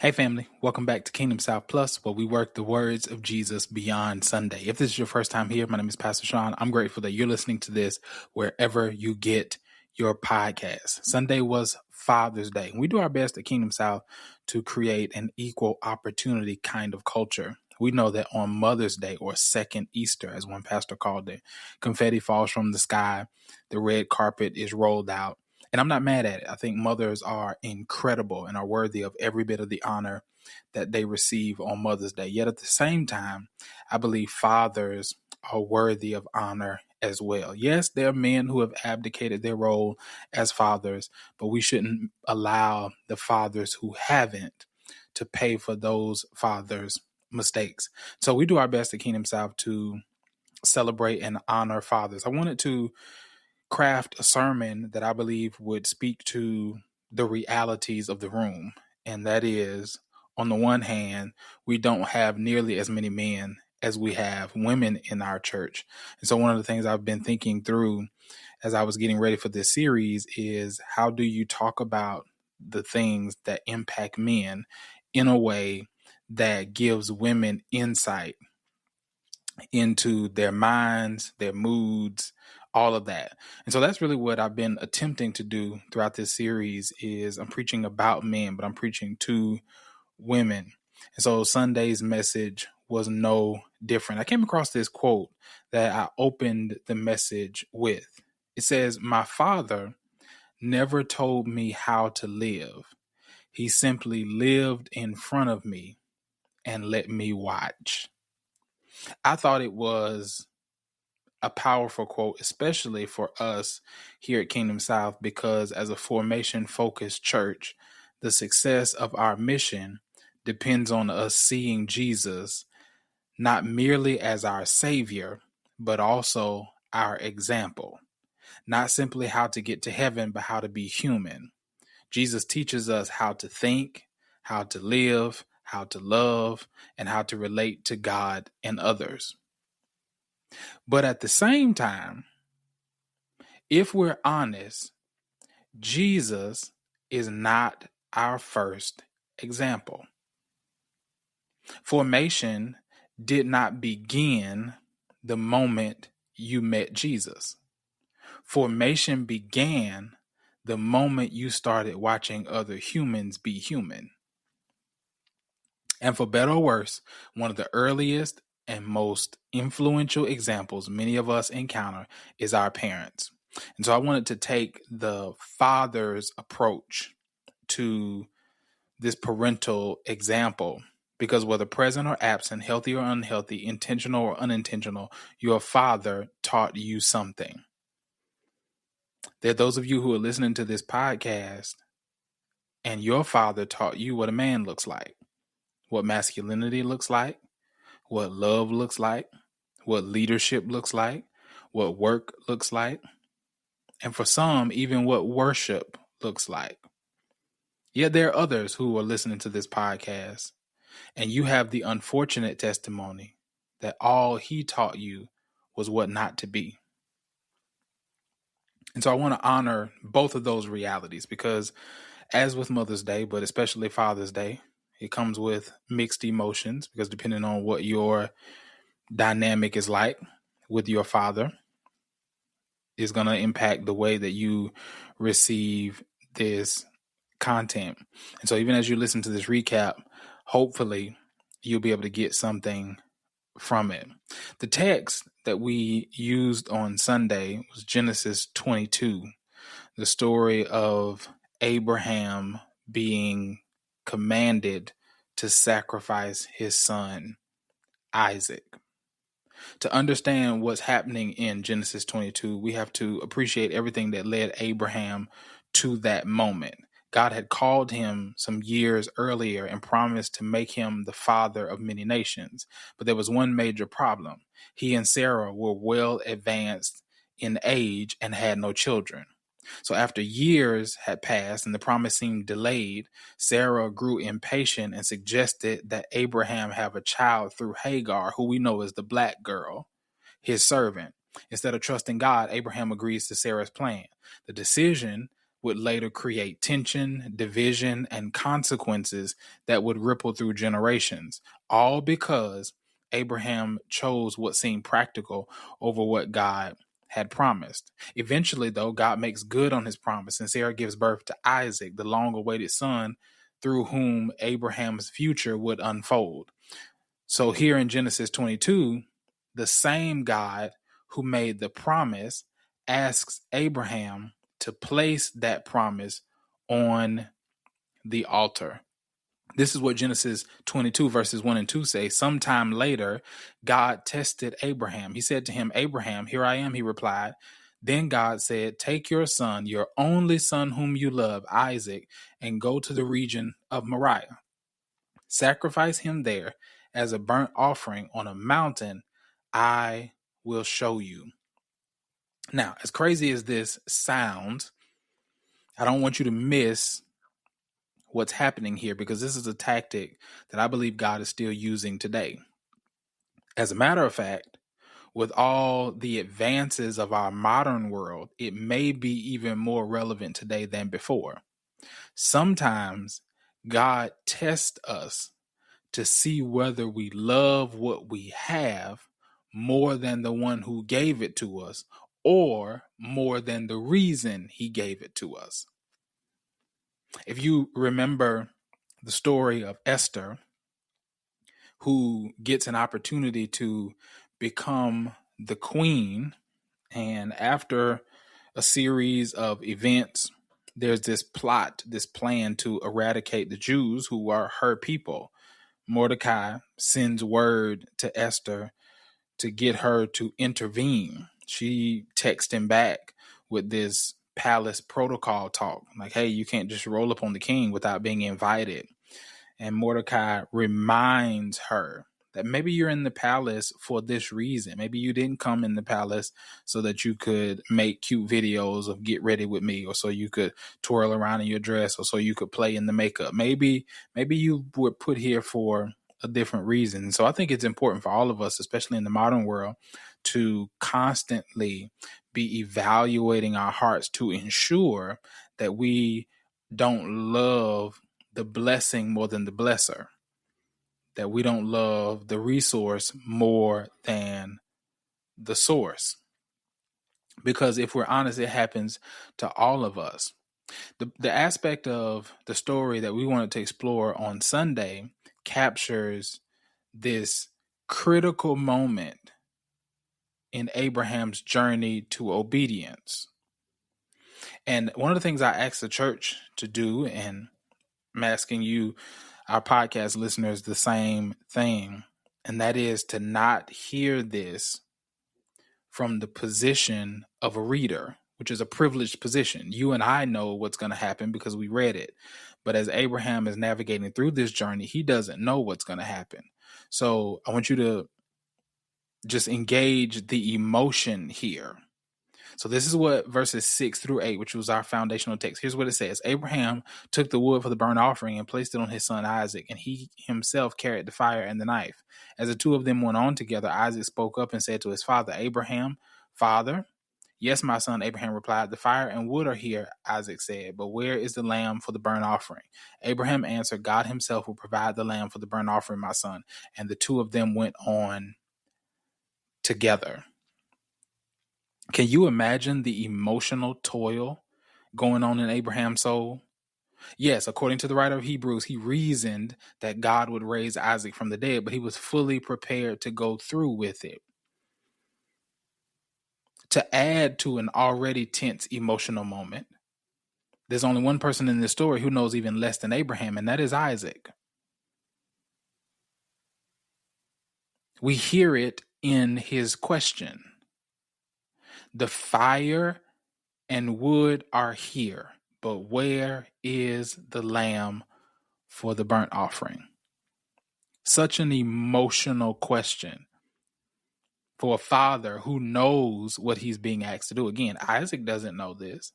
Hey family, welcome back to Kingdom South Plus, where we work the words of Jesus beyond Sunday. If this is your first time here, my name is Pastor Sean. I'm grateful that you're listening to this wherever you get your podcast. Sunday was Father's Day. We do our best at Kingdom South to create an equal opportunity kind of culture. We know that on Mother's Day, or second Easter, as one pastor called it, confetti falls from the sky, the red carpet is rolled out. And I'm not mad at it. I think mothers are incredible and are worthy of every bit of the honor that they receive on Mother's Day. Yet at the same time, I believe fathers are worthy of honor as well. Yes, there are men who have abdicated their role as fathers, but we shouldn't allow the fathers who haven't to pay for those fathers' mistakes. So we do our best at Kingdom South to celebrate and honor fathers. I wanted to craft a sermon that I believe would speak to the realities of the room. And that is, on the one hand, we don't have nearly as many men as we have women in our church. And so one of the things I've been thinking through as I was getting ready for this series is, how do you talk about the things that impact men in a way that gives women insight into their minds, their moods, all of that. And so that's really what I've been attempting to do throughout this series. Is I'm preaching about men, but I'm preaching to women. And so Sunday's message was no different. I came across this quote that I opened the message with. It says, "My father never told me how to live. He simply lived in front of me and let me watch." I thought it was a powerful quote, especially for us here at Kingdom South, because as a formation-focused church, the success of our mission depends on us seeing Jesus not merely as our Savior, but also our example. Not simply how to get to heaven, but how to be human. Jesus teaches us how to think, how to live, how to love, and how to relate to God and others. But at the same time, if we're honest, Jesus is not our first example. Formation did not begin the moment you met Jesus. Formation began the moment you started watching other humans be human. And for better or worse, one of the earliest and most influential examples many of us encounter is our parents. And so I wanted to take the father's approach to this parental example, because whether present or absent, healthy or unhealthy, intentional or unintentional, your father taught you something. There are those of you who are listening to this podcast, and your father taught you what a man looks like, what masculinity looks like, what love looks like, what leadership looks like, what work looks like, and for some, even what worship looks like. Yet there are others who are listening to this podcast, and you have the unfortunate testimony that all he taught you was what not to be. And so I want to honor both of those realities, because as with Mother's Day, but especially Father's Day, it comes with mixed emotions, because depending on what your dynamic is like with your father is going to impact the way that you receive this content. And so even as you listen to this recap, hopefully you'll be able to get something from it. The text that we used on Sunday was Genesis 22, the story of Abraham being commanded to sacrifice his son, Isaac. To understand what's happening in Genesis 22, we have to appreciate everything that led Abraham to that moment. God had called him some years earlier and promised to make him the father of many nations. But there was one major problem. He and Sarah were well advanced in age and had no children. So after years had passed and the promise seemed delayed, Sarah grew impatient and suggested that Abraham have a child through Hagar, who we know as the black girl, his servant. Instead of trusting God, Abraham agrees to Sarah's plan. The decision would later create tension, division, and consequences that would ripple through generations, all because Abraham chose what seemed practical over what God had promised. Eventually, though, God makes good on his promise, and Sarah gives birth to Isaac, the long-awaited son through whom Abraham's future would unfold. So here in Genesis 22, the same God who made the promise asks Abraham to place that promise on the altar. This is what Genesis 22 verses 1 and 2 say. Sometime later, God tested Abraham. He said to him, "Abraham, here I am," he replied. Then God said, "Take your son, your only son whom you love, Isaac, and go to the region of Moriah. Sacrifice him there as a burnt offering on a mountain I will show you." Now, as crazy as this sounds, I don't want you to miss what's happening here, because this is a tactic that I believe God is still using today. As a matter of fact, with all the advances of our modern world, it may be even more relevant today than before. Sometimes God tests us to see whether we love what we have more than the one who gave it to us, or more than the reason he gave it to us. If you remember the story of Esther, who gets an opportunity to become the queen, and after a series of events, there's this plot, this plan to eradicate the Jews who are her people. Mordecai sends word to Esther to get her to intervene. She texts him back with this palace protocol talk, like, hey, you can't just roll up on the king without being invited. And Mordecai reminds her that maybe you're in the palace for this reason. Maybe you didn't come in the palace so that you could make cute videos of get ready with me, or so you could twirl around in your dress, or so you could play in the makeup. Maybe you were put here for a different reason. So I think it's important for all of us, especially in the modern world, to constantly be evaluating our hearts to ensure that we don't love the blessing more than the blesser, that we don't love the resource more than the source. Because if we're honest, it happens to all of us. The aspect of the story that we wanted to explore on Sunday captures this critical moment in Abraham's journey to obedience. And one of the things I asked the church to do, and I'm asking you, our podcast listeners, the same thing, and that is to not hear this from the position of a reader, which is a privileged position. You and I know what's going to happen because we read it. But as Abraham is navigating through this journey, he doesn't know what's going to happen. So I want you to just engage the emotion here. So this is what verses 6 through 8, which was our foundational text. Here's what it says. Abraham took the wood for the burnt offering and placed it on his son Isaac, and he himself carried the fire and the knife. As the two of them went on together, Isaac spoke up and said to his father, "Abraham, father." "Yes, my son," Abraham replied. "The fire and wood are here," Isaac said, "but where is the lamb for the burnt offering?" Abraham answered, "God himself will provide the lamb for the burnt offering, my son." And the two of them went on together. Can you imagine the emotional toil going on in Abraham's soul? Yes, according to the writer of Hebrews, he reasoned that God would raise Isaac from the dead, but he was fully prepared to go through with it. To add to an already tense emotional moment, there's only one person in this story who knows even less than Abraham, and that is Isaac. We hear it in his question. The fire and wood are here, but where is the lamb for the burnt offering? Such an emotional question for a father who knows what he's being asked to do. Again, Isaac doesn't know this,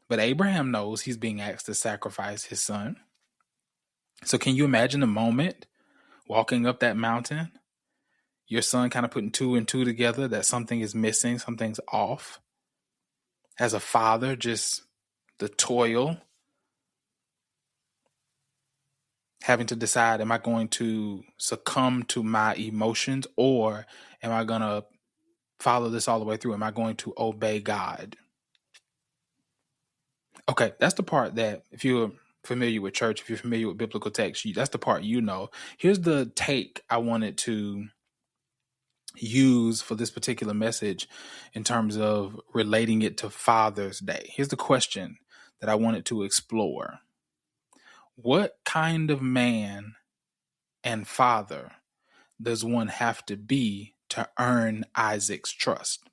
but Abraham knows he's being asked to sacrifice his son. So can you imagine the moment walking up that mountain, your son kind of putting two and two together, that something is missing, something's off? As a father, just the toil, having to decide, am I going to succumb to my emotions, or am I going to follow this all the way through? Am I going to obey God? Okay, that's the part that, if you're familiar with church, if you're familiar with biblical text, that's the part you know. Here's the take I wanted to use for this particular message in terms of relating it to Father's Day. Here's the question that I wanted to explore. What kind of man and father does one have to be to earn Isaac's trust?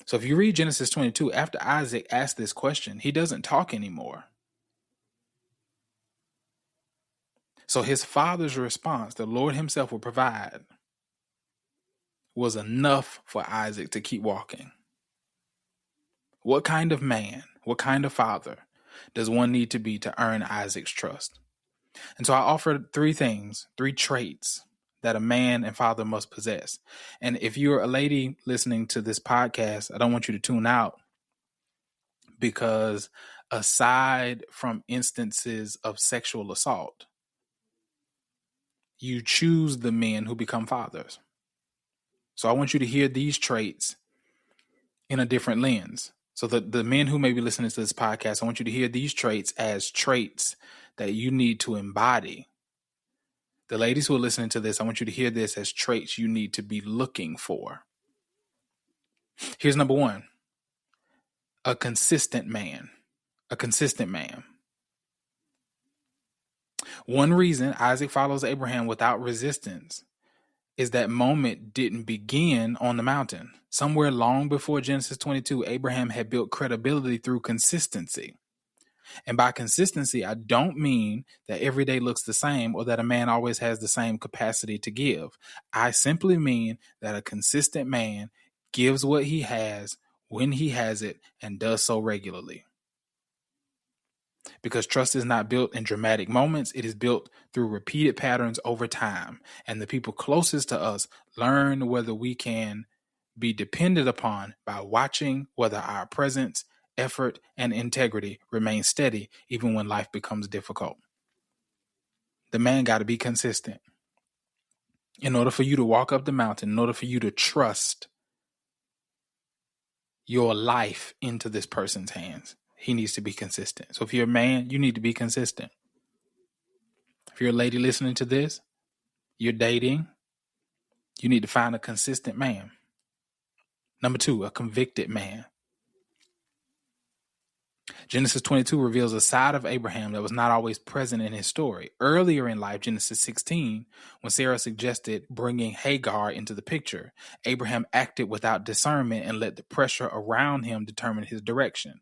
So if you read Genesis 22, after Isaac asked this question, he doesn't talk anymore. So his father's response, the Lord himself will provide, was enough for Isaac to keep walking. What kind of man, what kind of father does one need to be to earn Isaac's trust? And so I offered three things, three traits that a man and father must possess. And if you're a lady listening to this podcast, I don't want you to tune out, because aside from instances of sexual assault, you choose the men who become fathers. So I want you to hear these traits in a different lens. So the men who may be listening to this podcast, I want you to hear these traits as traits that you need to embody. The ladies who are listening to this, I want you to hear this as traits you need to be looking for. Here's number one: a consistent man. A consistent man. One reason Isaac follows Abraham without resistance is that moment didn't begin on the mountain. Somewhere long before Genesis 22, Abraham had built credibility through consistency. And by consistency, I don't mean that every day looks the same or that a man always has the same capacity to give. I simply mean that a consistent man gives what he has when he has it and does so regularly. Because trust is not built in dramatic moments. It is built through repeated patterns over time. And the people closest to us learn whether we can be depended upon by watching whether our presence, effort, and integrity remain steady even when life becomes difficult. The man got to be consistent. In order for you to walk up the mountain, in order for you to trust your life into this person's hands, he needs to be consistent. So if you're a man, you need to be consistent. If you're a lady listening to this, you're dating, you need to find a consistent man. Number two, a convicted man. Genesis 22 reveals a side of Abraham that was not always present in his story. Earlier in life, Genesis 16, when Sarah suggested bringing Hagar into the picture, Abraham acted without discernment and let the pressure around him determine his direction.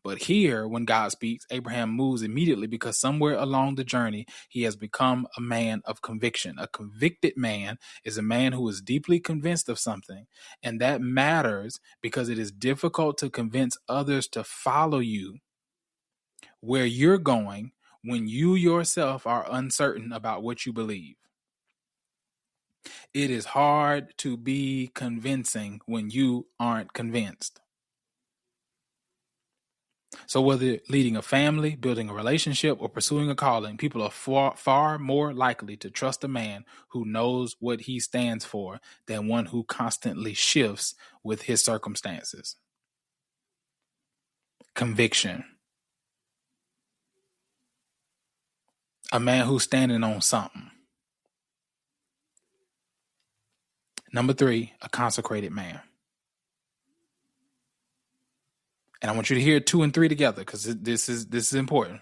But here, when God speaks, Abraham moves immediately because somewhere along the journey, he has become a man of conviction. A convicted man is a man who is deeply convinced of something. And that matters because it is difficult to convince others to follow you where you're going when you yourself are uncertain about what you believe. It is hard to be convincing when you aren't convinced. So whether leading a family, building a relationship, or pursuing a calling, people are far more likely to trust a man who knows what he stands for than one who constantly shifts with his circumstances. Conviction. A man who's standing on something. Number three, a consecrated man. And I want you to hear 2 and 3 together because this is important.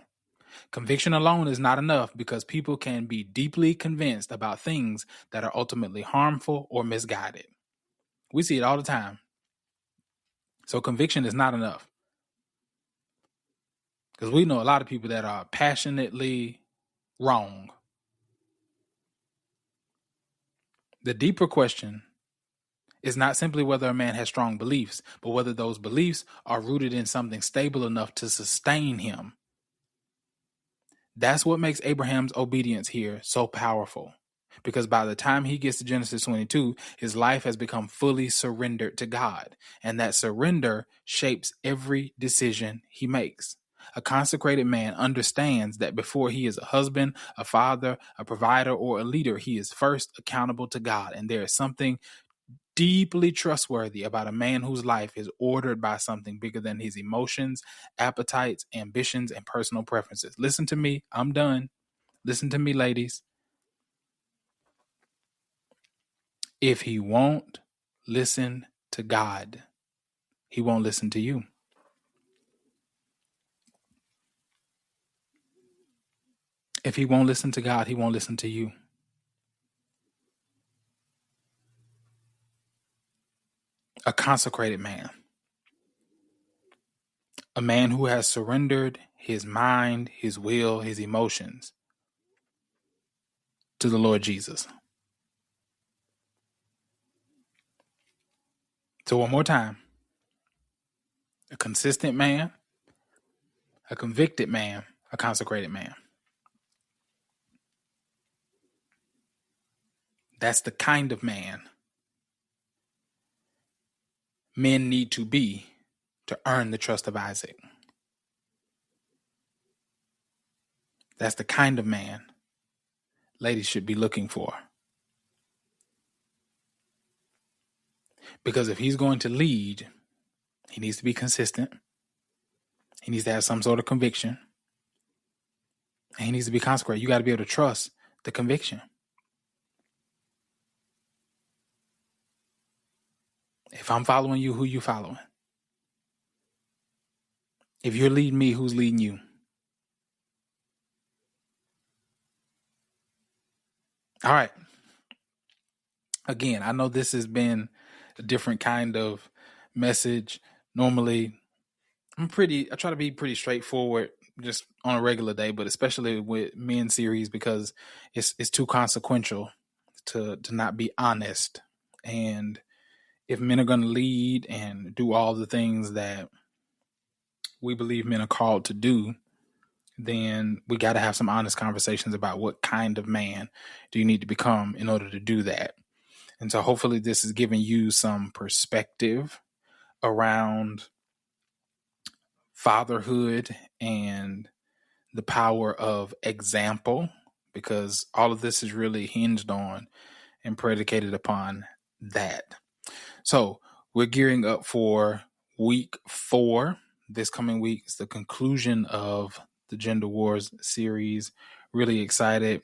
Conviction alone is not enough because people can be deeply convinced about things that are ultimately harmful or misguided. We see it all the time. So conviction is not enough. Because we know a lot of people that are passionately wrong. The deeper question is not simply whether a man has strong beliefs, but whether those beliefs are rooted in something stable enough to sustain him. That's what makes Abraham's obedience here so powerful. Because by the time he gets to Genesis 22, his life has become fully surrendered to God. And that surrender shapes every decision he makes. A consecrated man understands that before he is a husband, a father, a provider, or a leader, he is first accountable to God. And there is something deeply trustworthy about a man whose life is ordered by something bigger than his emotions, appetites, ambitions, and personal preferences. Listen to me. I'm done. Listen to me, ladies. If he won't listen to God, he won't listen to you. If he won't listen to God, he won't listen to you. A consecrated man, a man who has surrendered his mind, his will, his emotions to the Lord Jesus. So one more time, a consistent man, a convicted man, a consecrated man. That's the kind of man men need to be to earn the trust of Isaac. That's the kind of man ladies should be looking for. Because if he's going to lead, he needs to be consistent. He needs to have some sort of conviction. And he needs to be consecrated. You got to be able to trust the conviction. If I'm following you, who you following? If you're leading me, who's leading you? All right. Again, I know this has been a different kind of message. Normally, I try to be pretty straightforward just on a regular day, but especially with men series because it's too consequential to not be honest. And if men are going to lead and do all the things that we believe men are called to do, then we got to have some honest conversations about what kind of man do you need to become in order to do that. And so hopefully this is giving you some perspective around fatherhood and the power of example, because all of this is really hinged on and predicated upon that. So we're gearing up for week 4. This coming week is the conclusion of the Gender Wars series. Really excited.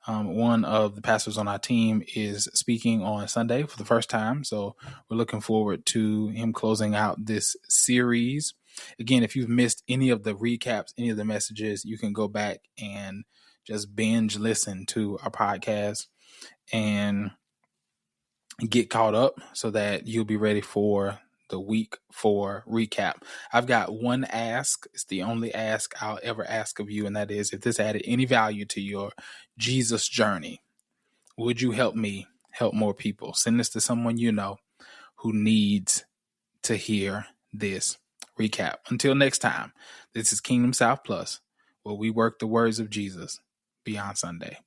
One of the pastors on our team is speaking on Sunday for the first time. So we're looking forward to him closing out this series. Again, if you've missed any of the recaps, any of the messages, you can go back and just binge listen to our podcast and get caught up so that you'll be ready for the week 4 recap. I've got one ask. It's the only ask I'll ever ask of you, and that is, if this added any value to your Jesus journey, would you help me help more people? Send this to someone you know who needs to hear this recap. Until next time, this is Kingdom South Plus, where we work the words of Jesus beyond Sunday.